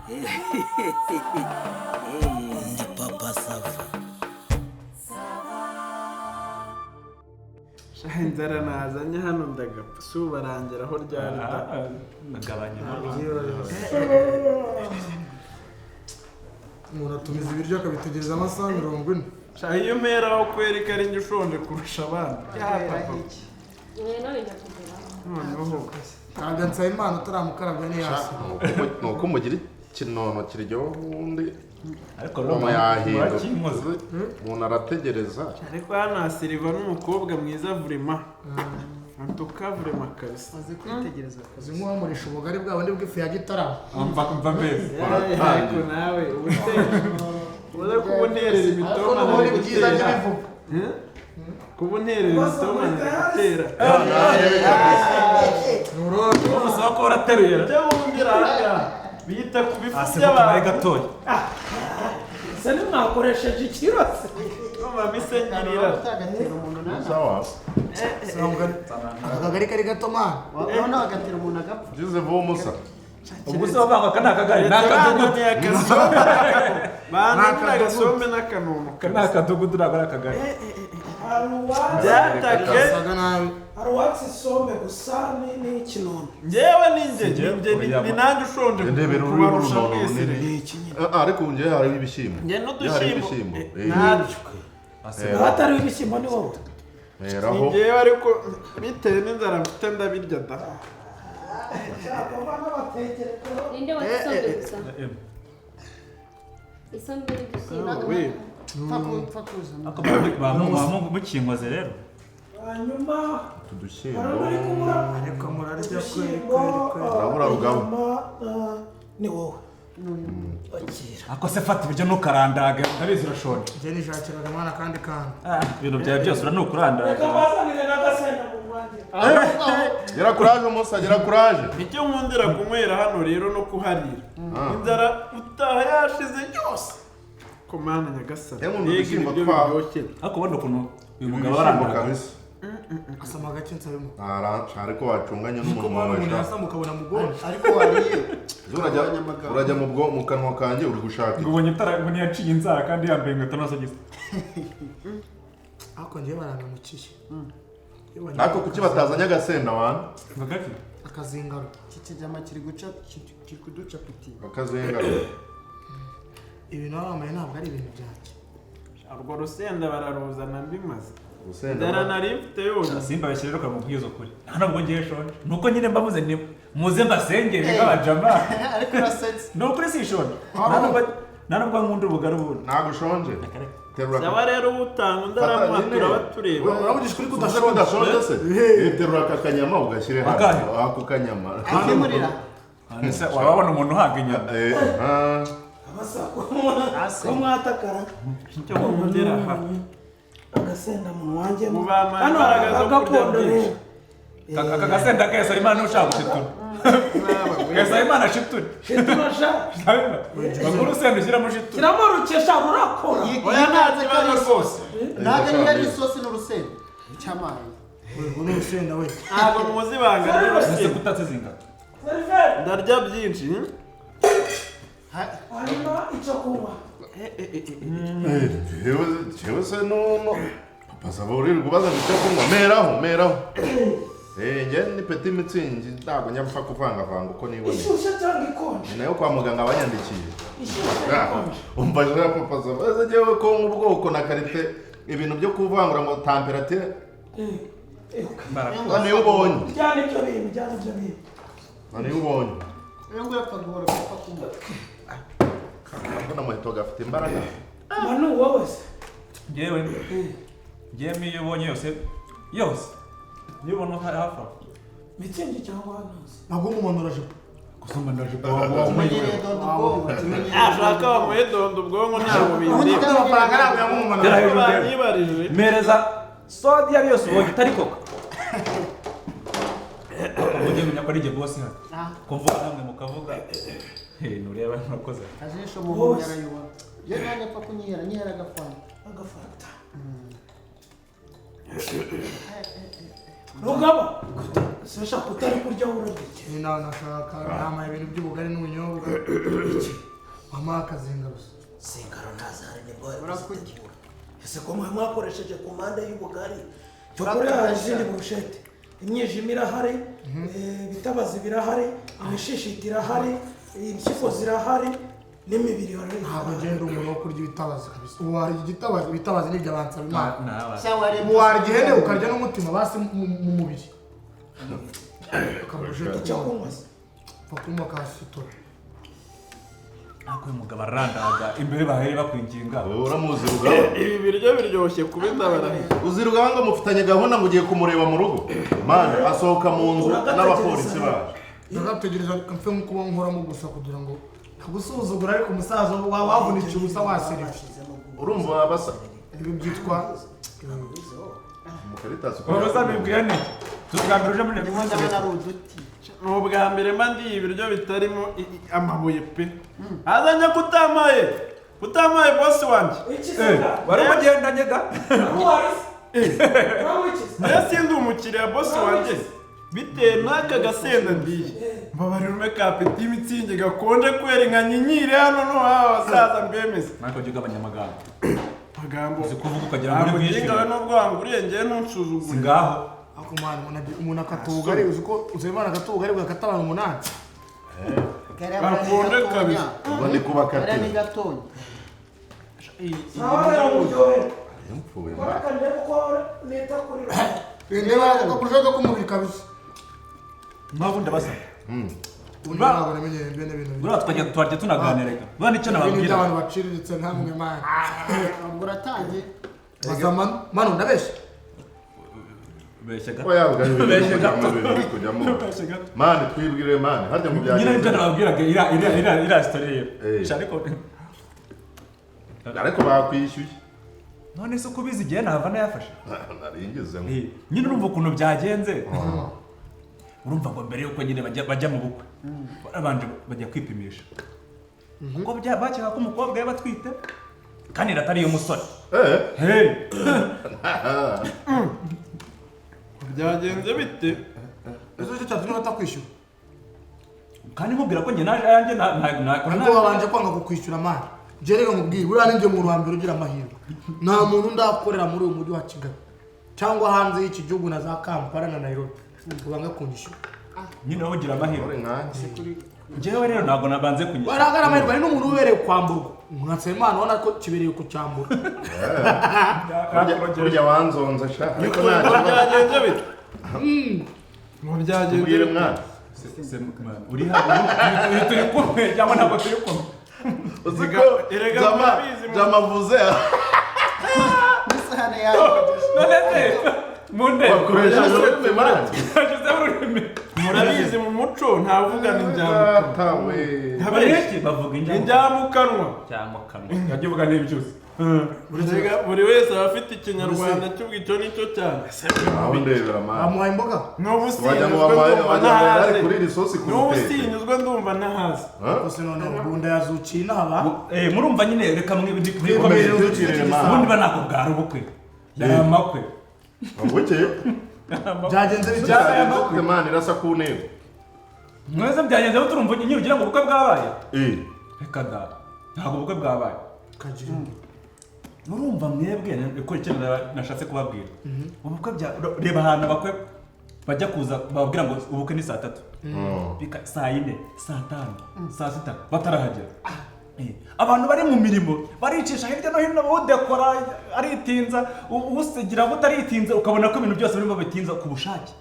Ndi papa sava. Inzara nazanye hano ndagapfa si ubarangira aho ryari ndagabanya umuntu atumiza ibiryo akabitegereza amasaha 40. iyo mpera aho kwereka ari njye ushonje kurusha abandi noneho ntabwo nsaba imana utaramukarabya ni hasi nuko mugira ikinono kiryoha ubundi ariko mama yahinda umuntu arategereza ariko hano hasiriva n'umukobwa mwiza vurema antuka vurema kabisa azi kwitegereza akazi nk'uwamurisha ubugari bwabo ndi bw'ifu ya gitaramo mva mbese ariko nawe ubuze kubunterera imitoma muri byiza by'ibivuga kubunterera imitoma gutera nuroto usaba ko warateruye cyo wumvira bita ku bifu by'abantu gatoya se nimwakoresheje ikirose mama misengirira sawa akagari kari gato mana none agatira umuntu agapfa jize vuba musa ubwo se bavanga kana kagari n'akadugudu bana gasombe n'akanuno kana akadugudu nagara kagari byatake arwatsi sombe gusa ni kinono njewe ni nanjye ushonje ndebera uri runono ariko nje hari ibishyimbo nje n'udushyimbo abatari ibishyimbo ni wowe raho njewe ariko bitewe n'inzara mfite ndabirya da ninde wasombe gusa isombe gusa mukinkoze rero hanyuma tudushyimbo ariko murarya urabura rugabo ni wowe ako se fata ibyo nukarandaga ndabizi urashonje je nishakiraga mwana kandi ibintu byawe byose uranukurandaga bazanire n'agasenda mu rwanda gira kuraje musa gira kuraje icyo nkundira kunywera hano rero no kuharira inzara utaha yashize yose komana nyagasani yega ibyo biryoshye ariko ubona ukuntu uyu mugabo arandaga asama gake nsabemo ariko wacunganye n'umuntu wawe asa mukabona mugongo ariko wariye urajya mu kanwa kanjye uri gushaka ngo ubonye itara ngo niyaciye inzara kandi yambaye inkweto n'amasogisi ariko njye baranamukije ariko kuki batazanye agasenda wana ngagaki akazingaro kijama kiri kuduca piti akazengaro ibintu abamaye ntabwo ari ibintu byanjye urwo rusenda bararuzana mbimaze urusenda dara nari mfite yose simba bashyira rero kamubwiza ukuri ntabwo ngiye shonje nuko nyine mbavuze ni muze mbasengere nk'abajama ariko urasetse ni ukuri si shonje ntabwo nkunda ubugari ubundi ntabwo ushonje saba rero utanga undaramuha turaba tureba uravugisha kuri kudashonje se terura aka kanyama ugashyire hano ako kanyama akemurira wababona umuntu uhaga inyama ko mwatakara icyo nkundira aha agasenda mu wanjye hano agapondo rero aka gasenda kesa imana ushaka gushitura kesa imana shitura shiturasha bakuru usenda ushyiramo shitura kiramo rukesha rurakora oya ntaze kari rwose ntabwo ari isosi n'urusenda cyamaye ubu ni urusenda we ntabwo muzi ibanga rero ese kutatse zingana ndarya byinshi hanyuma icyo kunywa jewe se no papa saba uri kubaza icyo kunywa meraho njye ni peti mitsingi ntabwo nyapfa kuvangavanga uko niboneye ishyushye cyangwa ikonje ni nayo kwa muganga banyandikiye ishyushye ikonje umva je papa saba ese jewe ko ubwoko na karite ibintu byo kuvangura ngo temperature niyo ubonye byane ibyo bintu niyo ubonye rero ngo yapfa guhora papa kumva mbona muheto gafite imbaraga manu wowe se ngewe iyo ubonye yose niyo ubona hafi aho mitsingi cyangwa hanoze ntabwo umuntu urajipo gusoma ndajipo tumenyereye dondo ubwonko ashaka wamuhe dondo ubwonko ntabwo bizima amafaranga ntabwo yamumuntu banyibarije mereza sodi iyo ari yose ubonye itari koko ugiye menya ko ari igihe bose hano kumvuga namwe mukavuga nureba ntakoze ajisho mu bunyara yuwa je nane pa kunyira nyira agafanta rugabo sinshaka utari kurya urarya. Ina nashaka nama ibintu by'ubugari n'ubunyobwa. Mama akazinga gusa. Singaro ntazaranye boy. Urakurya. Ese ko mwakoresheje komande y'ubugari. Cyo kuri izindi burushete. Imyijima irahari, bitabazi birahari, imishishiti irahari, impyiko zirahari, n'imibiri hari. Ntabwo genda umuntu wo kurya ibitabazi kabisa. Ubu hari igitabazi, ibitabazi ni ibyabanza bimana. Ubu wari igihene ukarya n'umutima basi mu mubiri. Kaburushete cyo kunywa. Fakunywa kasitora. Ako umugabo arandaga imbere bahere bakwinginga. Uramuzi rugaba. Ibi biryo biryoshye kubenda barahiye. Uzi rugaba ngo mufitanye gahunda ngo ugiye kumureba mu rugo. Man asohoka mu nzu n'abapolisi baje. Ndagategereza kamfe nkuko nkoramo gusa kugira ngo ntagusuzugura ariko umusaza wavunikiye ubusa waserije. Urumva basa. Ibi byitwa Mukarita suko. Oroza bibwiye ni. Tugambiruje muri Ndabona ari uduti. Ubwa mbere mba ndi ibiryo bitarimo amabuye pe. Azanye kutamaye boss wanje. Wari mugendanye ga. Naya sindi umukiriya boss wanje. Bitewe n'aka gasenda ndiye. Mbabarume ka petit mitsingi gakonje kwera nka nyinyire hano no abasaza mbemeze. Nako juga abanyamaganga. Magambo. Zikuvuga ukagira muri Ntabwo bwishyu. ngingawe n'ubwo wanguriye ngiye ntunsuzugure. Ngaho. ako mwana umuntu akatugari uziko uzebana akatugari bwakatabana umunani. Bakonde kabisa. Ubwo ndi kubakatira. Kare ni gatonya. Sawa mujyohe. Mpfuye. Barakande ko leta kuri. Ndeba akakurushaho kumubiri kabisa. Mpamvu ndabasa. Ntabwo namenye bene bintu. Bura twajya tunaganirega. Bana icyo nababwira. Abantu baciriritse nkamwe mana. Ubwo uratangiye. Bazamana manu ndabesha. Beshaga. Oya beshaga kujyamo. Mani twibwire mani harya mu byaje. Nyine ibyo nababwiraga ira story ye. Ariko ariko bakwishyuye. none se uko bizi igihe nava nayafashe. Naringezemo. Nyine urumva ukuntu byagenze. Urumva ngo mbere yuko nyine bajya mu bukwe. Barabanje bajya kwipimisha. Ngo bakeka ko umukobwa yabatwite kandi ratari yo musore. Byagenze bite? Ezo cyo cyatuma batakwishyura. Kandi mubwira ko njye naje ayanjye Ariko babanje kwanga kukwishyura mani. Jerega mubwire buriya ninjye mu ruhambiro ugira amahirwe. Nta muntu ndakorera muri uyu mujyi wa Kigali cyangwa hanze y'iki gihugu na za Kampala na Nairobi. Ubanga kunyishyura. nyine wowe ugira amahirwe. Nkanjye. Njyewe rero ntabwo nabanze kunyishyura. Baragara amahirwe ari n'umuntu ubereye kwamburwa. Mwatsemana ubona ko kibereye ku cyambura. Kurya wanzonza sha. Ariko Byagenze bite? Mu byagenze ubwire bite? mwana. Uri hano turi kumwe cyangwa ntabwo turi kumwe. Uziko jamavuze. Nisahane yawe. None se munde Bakoresheje ururimi mwana. Murabizi mu muco ntavugana injyamukanwa. Tawe. Abenshi bavuga Injyamukanwa. cyangwa kamwe. Yajya uvuga n'ibyuzi. Buri wese aba afite ikinyarwanda cy'ubwicyo nicyo cyane. Aho ndebera mwana. Amuha imboga. N'ubu Wajya mu sinyuzwe ndumva bari kuri ntahazi. risosi ku N'ubu rutete. sinyuzwe ndumva ntahazi. Gusa none ubunda yazuciye inaba. Murumva nyine reka Twikomeje mwikomeje dukirire mwana. ubundi banako bwara ubukwe. Yamakwe. Ubukeye. Byagenze Cyane mwana irasa ku ntego. Mwese byagenze turumva nyine ugira ngo ubukwe bwabaye. Reka da. Ntabwo ubukwe bwabaye. kagira. Murumva mwebwe ko icyo nashatse kubabwira. Ubukwe bya reba ahantu abakwe bajya kuza bababwira ngo ubukwe ni saa 3. Bika saa 4, saa 5, saa 6 batarahagera. Abantu bari mu mirimo baricisha hirya no hino udekora aritinza usigira butaritinza ukabona ko ibintu byose birimo bitinza ku bushake.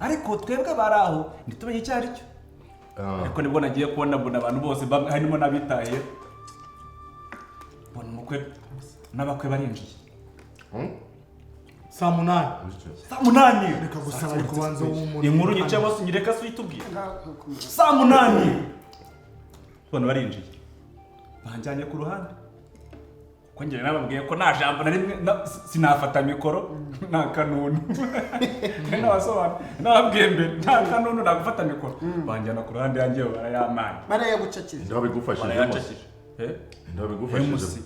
Ariko twebwe baraho ntitumenye icyo ari cyo. Ariko nibwo nagiye kubona abantu bose harimo nabitaye. Bona umukwe n'abakwe barinjiye. Saa 8. Saa 8. Reka gusa bari kubanza w'umuntu. Inkuru nyice bose nyireka suyitubwira. Saa 8. Bona barinjiye. Banjanye ku ruhande. Ko ngire nababwiye ko nta jambo na rimwe sinafata mikoro nta kanunu. Kana wasobanura. Nababwiye mbere nta kanunu nagufata mikoro. Banjana ku ruhande yanjye barayamana. Barayagucakije. Ndabigufashije. Barayacakije. Ndabigufashije.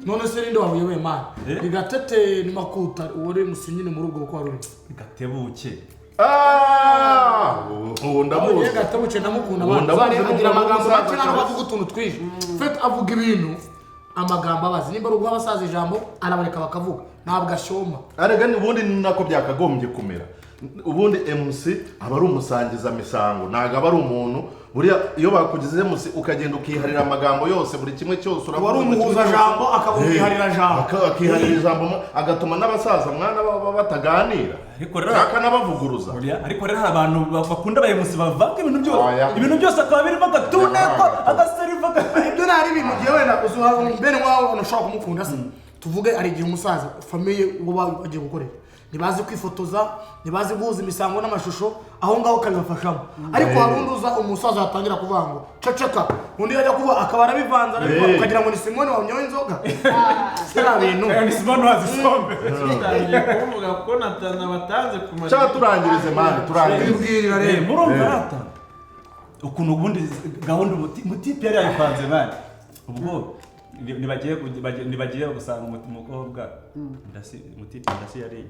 none se ninde wabuyoboye mani ni Gatete ni Makuta uri musinyine mu rugo kwa ruri Gatebuke ubu ndamuzi Gatebuke ndamukunda bari agira amagambo make nano bavuga utuntu twije fait avuga ibintu amagambo abazi nimba rugo abasaza ijambo arabareka bakavuga ntabwo ashoma arega ni ubundi nako byakagombye kumera ubundi MC aba ari umusangiza misango naga aba ari umuntu buriya iyo bakugize MC ukagenda ukiharira amagambo yose buri kimwe cyose wari umuhuza jambo akabukiharira jambo akiharira jambo agatuma n'abasaza mwana bataganira ariko rero akanabavuguruza ariko rero abantu bakunda abayemusi bavanga ibintu byose akaba birimo gatuneko agaseriva ibyo nari ibintu giye wenda uzuha mbere wawe unashaka kumukunda se tuvuge ari igihe umusaza famille uba bagiye gukorera nibazi kwifotoza nibazi guhuza imisango n'amashusho aho ngaho kabibafashamo ariko harunduza umusaza yatangira kuvuga ngo ceceka undi yajya kuba akaba arabivanza ukagira ngo ni Simone wanyoye inzoga sera bintu ni Simone wazisombe tutangiye kuvuga ko natana batanze ku cyangwa turangirize mani turangirize rero murumva rata ukuntu ubundi gahunda mutipe yari yayipanze mani ubwo nibagiye gusanga umukobwa mutipe ndasi yari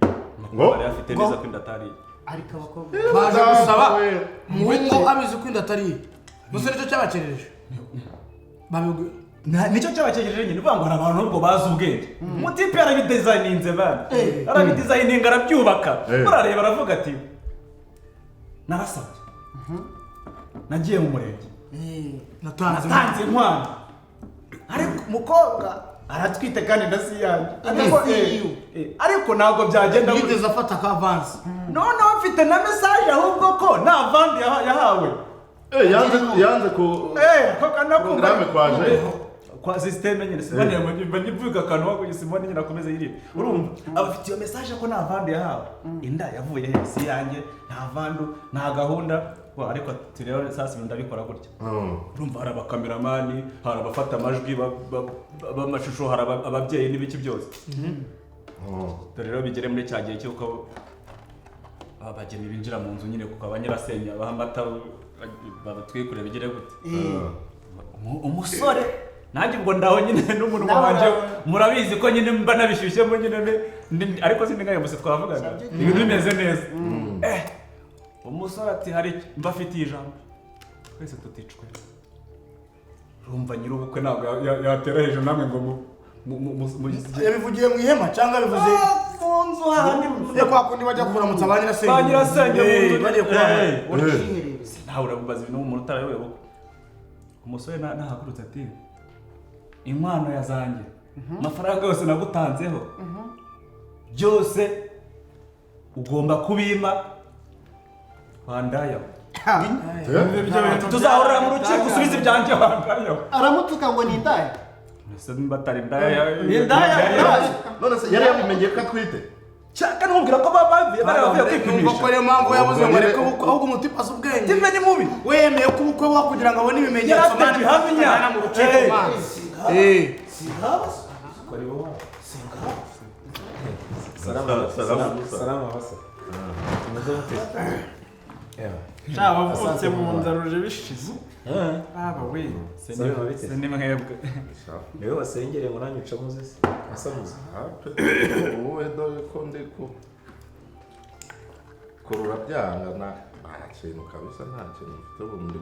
yari afite neza ko indatari ariko abakobwa baje gusaba muhungu abizi ko indatari gusa nicyo cyabakerereje nicyo cyabakerereje nyine uvuga ngo hari abantu nubwo bazi ubwenge mutipe yarabidesigninze bana arabidesigninga arabyubaka barareba aravuga ati narasabye nagiye mu murenge natanze inkwano ariko umukobwa aratwite kandi ndasi yanjye ariko ntabwo byagenda yigeze afata ka avance noneho mfite na message ahubwo ko nta vandi yahawe yanze ku programme kwaje kwa systeme nyine Simone mbivuga kantu wako Simone nyine akomeza yirira urumva abafite iyo message ko nta vandi yahawe inda yavuye he si yanjye nta vandu nta gahunda ariko turero sasa ndabikora gutya urumva hari abakameramani hari abafata amajwi b'amashusho hari ababyeyi n'ibiki byose rero bigere muri cya gihe cy'uko abageni binjira mu nzu nyine kuko abanyirasenya abahamata babatwikure bigere gute umusore nanjye ubwo ndaho nyine n'umuntu wanje murabizi ko nyine mba nabishyushyemo nyine ariko sindingaye muse twavugaga ibintu bimeze neza umusore ati hari mbafitiye ijambo twese tuticwe urumva nyir'ubukwe ntabwo yatera hejuru namwe ngo yabivugiye mu ihema cyangwa bivuze mu nzu handi kwa kundi bajya kuramutsa abanyirasenge mu nzu bagiye kuramutsa nawe urabubaza ibintu umuntu utarayobewe ubukwe umusore nahagurutse ati inkwano yazanjye amafaranga yose nagutanzeho byose ugomba kubima wandayo tuzahorera mu rukiko usubize ibyanjye wandayo aramutuka ngo ni indaya ese mbatari indaya none se yari yabimenyeye ko atwite cyaka numvira ko babavuye baravuye kwipimisha ko rero mpamvu yabuze ngo reka ahubwo umutima asa ubwenge tipe ni mubi wemeye ko ubukwe bwa kugira ngo abone ibimenyetso mani bihamya mu rukiko mani singaba kuri wowe salama basa wavutse mu nzaruje bishize we se ni mwebwe niwe wasengere ngo nanyu uca muze se asamuze wowe dore ko ndiko kurura byanga nta kintu kabisa nta kintu mfite ubu ndi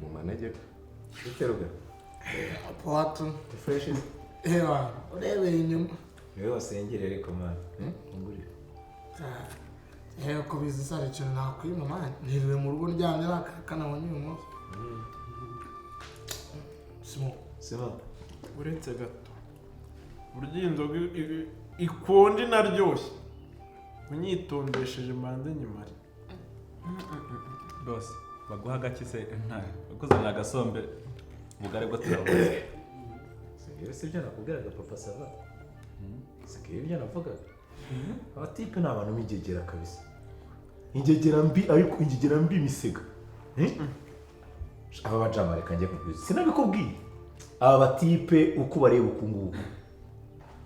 mu manegeka biteruga watu fresh ewa urebeye inyuma niwe wasengere ariko mani ngurira ko bizi sare cyane nakwima mani niriwe mu rugo ryanje nakana wonye uyu munsi simo uretse gato burya inzoga ikonje inaryoshye unyitondesheje mbanze nyumare rwose baguha agaki se ntayo bakuzanira agasombe ubugari bwo turabuze si ibyo nakubwiraga papa sava sikiye ibyo navugaga abatipe ni abantu b'ingegera kabisa ingegera mbi ariko ingegera mbi imisega aba bajama reka njye kubwiza sinabikubwiye aba batipe uko bareba uku nguku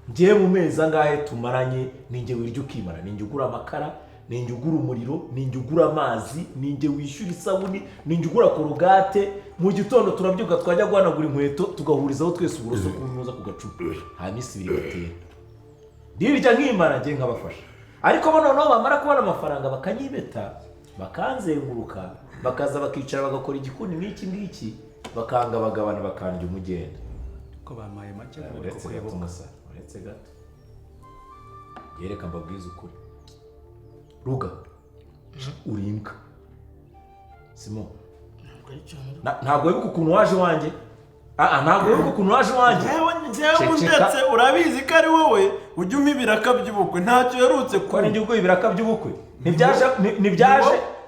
njyewe mu mezi angahe tumaranye ninjye wirya ukimara ninjye ugura amakara ninjye ugura umuriro, ninjye ugura amazi, ninjye wishyura isabuni, ninjye ugura korogate. Mu gitondo turabyuka twajya guhanagura inkweto tugahurizaho twese uburoso kunoza ku gacupa hanyuma isibiri batera ndirya nkimara ngiye nkabafasha. Ariko bo noneho bamara kubona amafaranga bakanyibeta bakanzenguruka bakaza bakicara bagakora igikuni n'iki ngiki bakanga bagabana bakandya umugenda ko bamaye make uretse gato umusara uretse gato yereka mbabwiza ukuri ruga urimbwa Simon ntabwo wibuka ukuntu waje wanjye ntabwo wibuka ukuntu waje wanjye njyewe ndetse urabizi ko ari wowe ujya umpa ibiraka by'ubukwe ntacyo yerutse ko ari njye ubwo ibiraka by'ubukwe ntibyaje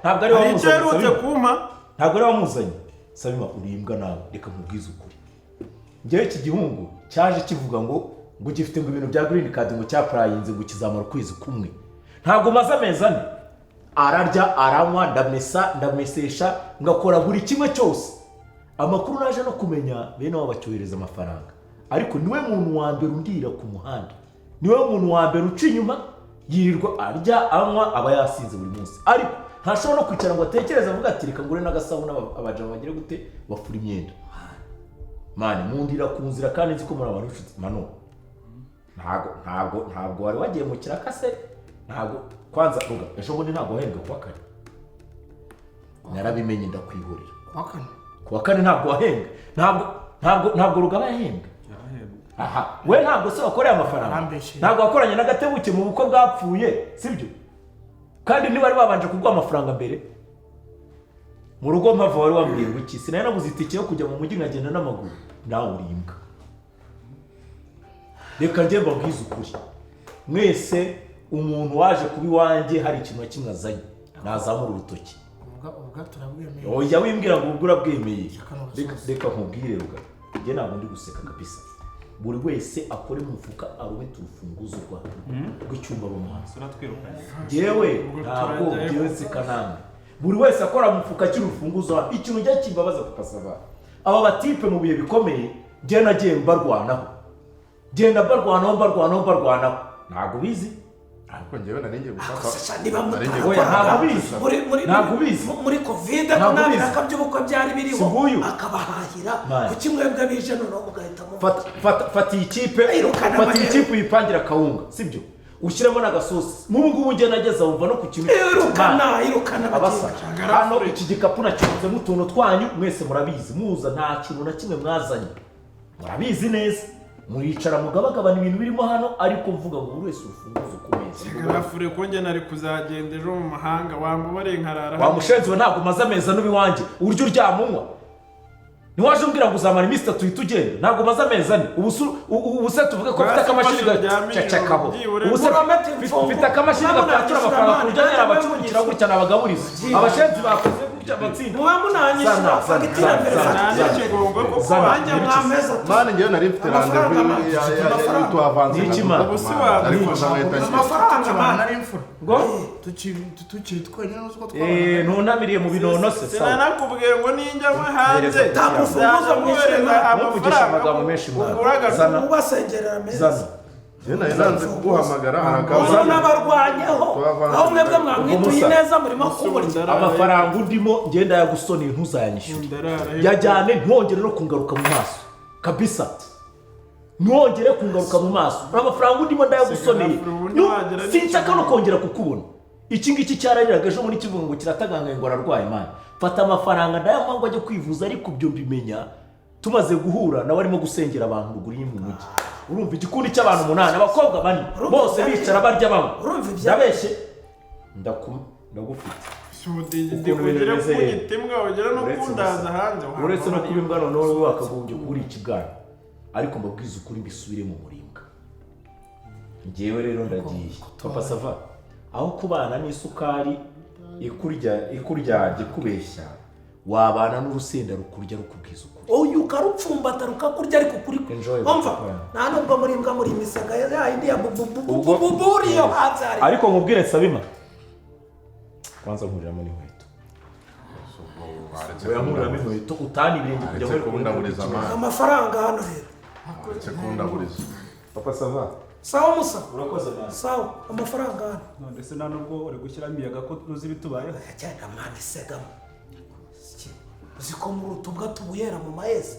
ntabwo ari wamuzanye kumpa ntabwo ari wamuzanye Sabima urimbwa nawe reka nkubwize ukuri njyewe iki gihungu cyaje kivuga ngo gifite ngo ibintu bya green card ngo cyaprayinze ngo kizamara ukwezi kumwe ntabwo maze amezi ane ararya aranywa ndamesesha ngakora buri kimwe cyose amakuru naje no kumenya bene wabo bacyohereza amafaranga ariko niwe muntu wa mbere undira ku muhanda niwe muntu wa mbere uca inyuma yirirwa arya anywa aba yasinze buri munsi ariko ntashobora no kwicara ngo atekereze avuga ati reka ngure n'agasabune abajama bagire gute bafura imyenda mani mundira ku nzira kandi nzi ko muri abantu b'inshuti mano ntabwo wari wagiye mu kirakase ntabwo kwanza ruga ejo bundi ntabwo wahembwe kuwa kane narabimenye ndakwihurira kuwa kane ntabwo wahembwe ntabwo rugaba yahembwe aha we ntabwo se wakoreye amafaranga ntabwo wakoranye n'agatebuke mu bukwe bwapfuye sibyo kandi niba ari babanje kuguha amafaranga mbere mu rugo mpava wari wambwiye ngo iki sinari nabuze itike yo kujya mu mujyi nkagenda n'amaguru nawe urimbwa reka njye mbabwize ukuri mwese umuntu waje kuba iwanjye hari ikintu kimwe azanye nazamura urutoki oya wimbwira ngo ubwo urabwemeye reka nkubwire ruga njye ntabwo ndi guseka kabisa buri wese akore mu mufuka arubete urufunguzo rw'icyumba rumuhanzi njyewe ntabwo njyewe nseka namwe buri wese akora mu mufuka cy'urufunguzo ikintu njya kimbabaza kukasaba aba batipe mu bihe bikomeye njye nagiye mbarwanaho ntabwo bizi ariko njyewe naringiye gufata ntabwo bizi muri covid ko nta biraka by'ubukwe byari biriho akabahahira ku kimwebwe bije noneho mugahitamo fata iyi kipe uyipangira akawunga sibyo ushyiremo n'agasosi n'ubu ngubu njye nageze wumva no ku kintu irukana hano iki gikapu nacyuzemo utuntu twanyu mwese murabizi muza nta kintu na kimwe mwazanye murabizi neza muricara mugabagabana ibintu birimo hano ariko mvuga ngo buri wese urufunguzo ku meza garafure ko njye nari kuzagenda ejo mu mahanga wambubare nkarara wamushenzi we ntabwo maze amezi ane iwanjye uburyo uryamunywa niwaje umbwira ngo uzamara iminsi 3 tugenda ntabwo maze amezi ane ubu se tuvuge ko ufite akamashini gacakaho ubu se ufite akamashini gapatura amafaranga ku buryo nyine abacurukira gutya n'abagaburiza abashenzi bakoze gutya batsinda muba munanyishyura fagitire mani njyewe nari mfite randevu tuavanze amafaranga nari imfura ngo tukiri twenyine n'uko ntunamiriye mu binono se sawa sinanakubwiye ngo ninjya hanze takufunguza mwishyura amafaranga menshi zana ubasengerera meza nari nanze kuguhamagara harakaza n'abarwanyeho aho mwebwe mwamwituye neza murimo kumurya amafaranga undimo ngenda yagusoneye ntuzayanyishyure yajyane ntwongere no kungaruka mu maso kabisa ntwongere kungaruka mu maso amafaranga undimo ndayagusoneye sinshaka no kongera kukubona iki ngiki cyarariraga ejo muri kivuga ngo kiratagangaye ngo ararwaye imana fata amafaranga ndayamuha ngo ajye kwivuza ariko byo mbimenya tumaze guhura nawe arimo gusengera abantu ruguru mu mujyi urumva igikundi cy'abantu 8 abakobwa bane bose bicara barya bamwe ndabeshye ndagufite ndikugira kugitemwa wagera no kundaza hanze uretse no kubimbwa noneho wakagombye kuri ikibwana ariko mbabwiza ukuri mbisubire mu muringa ngewe rero ndagiye papa sava aho kubana n'isukari ikurya kubeshya wabana n'urusenda rukurya rukubwiza ukuri oyu karupfumbata rukakurya ariko kuri umva nta nubwo muri imbwa muri imisaga ya indi ya buburi yo hanze ariko nkubwire Sabima kwanza nkuriramo n'inkweto nkuriramo inkweto utani ibirenge kujya muri kundaburiza amafaranga hano rero sekundaburiza papa sava sawa musa urakoze mani sawa amafaranga hano none se nta nubwo uri gushyiramo imiyaga ko uzi ibitubayeho cyangwa mwana isegamo uzi ko mu rutubwa tubuyera mu mahezi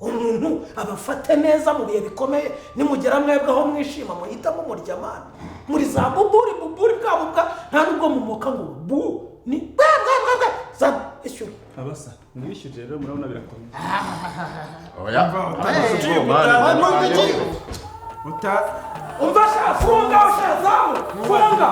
umuntu abafate neza mu bihe bikomeye nimugera mwebwe aho mwishima muhitamo murya mani muri za buburi bwabo nta nubwo mumuka ngo bu ni bwa za ishyura abasa mwishyuje rero murabona birakomeye oya uta umva sha funga ushazamu funga